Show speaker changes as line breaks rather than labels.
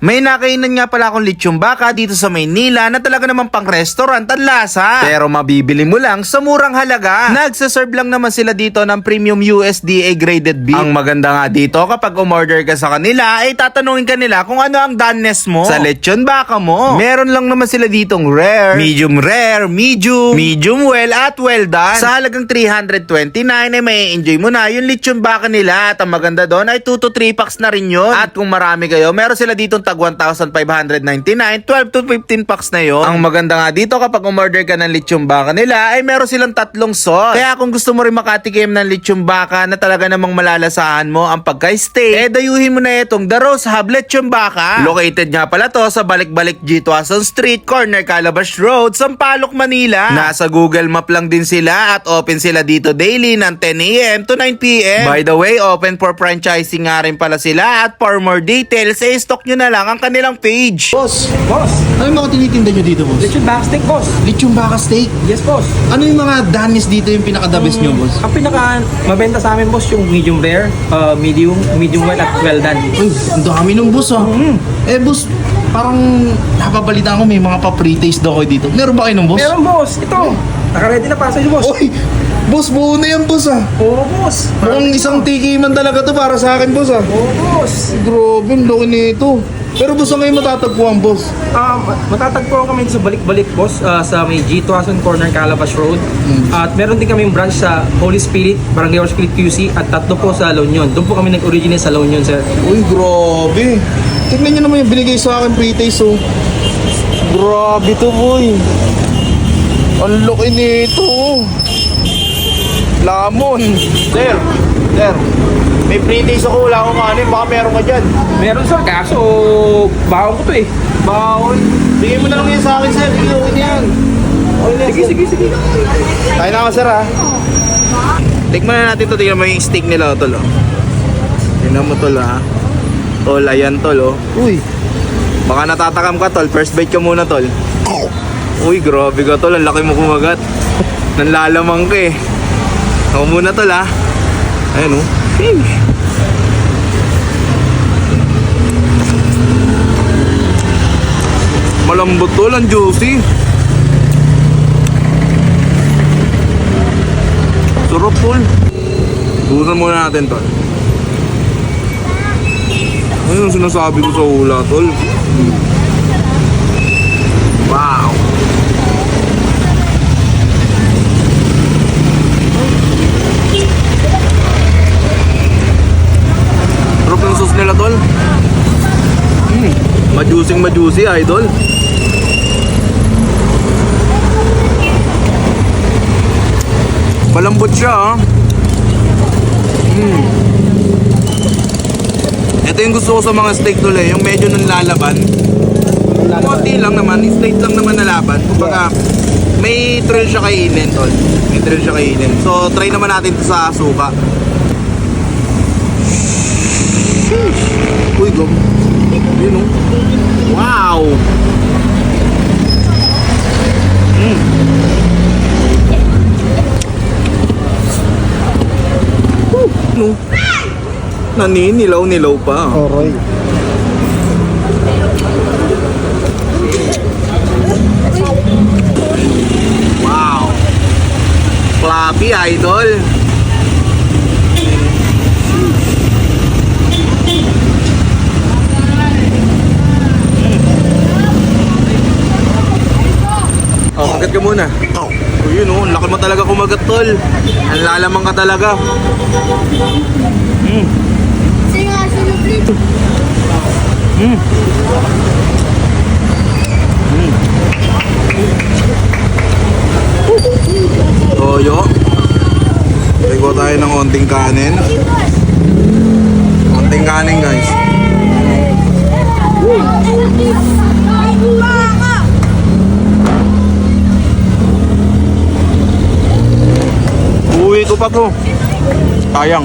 May nakainan nga pala akong lechong baka dito sa Maynila na talaga naman pang restaurant ang lasa. Pero mabibili mo lang sa murang halaga. Nagsaserve lang naman sila dito ng premium USDA graded beef. Ang maganda nga dito kapag umorder ka sa kanila ay tatanungin ka nila kung ano ang doneness mo sa lechon baka mo. Meron lang naman sila ditong rare, medium, medium well at well done. Sa halagang 329 ay may enjoy mo na yung lechon baka nila. At ang maganda doon ay 2 to 3 packs na rin yun. At kung marami kayo, meron sila ditong tag 1,599, 12 to 15 packs na yun. Ang maganda nga dito kapag umorder ka ng lechong baka nila ay meron silang 3 sauce. Kaya kung gusto mo rin makatikim ng lechong baka na talaga namang malalasahan mo ang pagka-stay, eh dayuhin mo na itong The Rose Hub Lechon Baka. Located nga pala to sa Balik-Balik G. Tuason Street, corner Calabash Road, Sampaloc, Manila. Nasa Google Map lang din sila at open sila dito daily ng 10 AM to 9 PM. By the way, open for franchising nga rin pala sila at for more details, eh stock nyo na lang ang kanilang page.
Boss,
Ano yung mga tinitinda nyo dito, boss?
lechon baka steak, boss.
Lechong baka steak.
Yes, boss.
Ano yung mga danis dito yung pinaka-the best nyo, boss?
Ang pinaka mabenta sa amin, boss, yung medium rare, medium well at well done.
Uy, ang dami nung boss ah. Eh boss, parang napapalitan ko may mga pa-pre-taste daw kayo dito. Meron ba kayo nung boss?
Meron, boss. Ito. Naka-ready na para sa iyo, boss.
Uy, boss, buo na yan boss ah.
Oo, boss.
Mukhang isang tikiman talaga to para sa akin boss ah.
Oo, boss.
Grabe, ang laki nito. Pero boss, ang ngayon matatagpuan boss.
Matatagpuan kami sa Balik-Balik, boss, sa may G. Tuason Corner, Calabash Road. At meron din kami branch sa Holy Spirit, Barangay Holy Spirit QC, at 3 po sa La Union. Doon po kami nag-originate sa La Union, sir.
Uy, grabe. Tignan nyo naman yung binigay sa akin pre-taste oh. Grabe to boy. Ang laki nito oh. Lamon. Sir, may pre-taste ako, wala akong kanin, baka meron ka dyan.
Meron, sir, kaso bawang ko to eh.
Bawal. Bigay mo na lang yan sa akin, sir. Hindi okay na yan. Okay na yan, sir.
Sige.
Tayo na ako, sir, ha? Tikman na natin ito. Tingnan mo yung steak nila, tol, oh. Tingnan mo, tol, ha? Tol, ayan, tol, oh. Uy. Baka natatakam ka, tol. First bite ka muna, tol. Uy, grabe ka, tol. Ang laki mo kumagat. Nanlalamang ka, eh. Ako muna, tol, ha? Ayan, oh. Sheesh. Malambot, tol. Ang juicy. Sarap, tol. Busan muna natin, tol. Ano yung sinasabi ko sa hula, tol? Wow! Sarap yung sauce nila, tol. Majuicy, idol. Palambot siya, ha? Ito yung gusto ko sa mga steak, tol, eh. Yung medyo nanlalaban. Konti lang naman, straight lang naman na laban. Kumbaga, may thrill siya kainin, tol. May thrill siya kainin. So, try naman natin ito sa suka. Uy, go. Yun, oh. Wow! No. Naninilaw-nilaw pa.
Alright.
Wow! Fluffy, idol. Oh, kagat ka muna. Oh, yun oh, laki mo talaga kumagat, tol. Ang lalamang ka talaga. Toyo. Ligo tayo ng konting kanin. Konting kanin, guys. Uwi ko pa to. Sayang.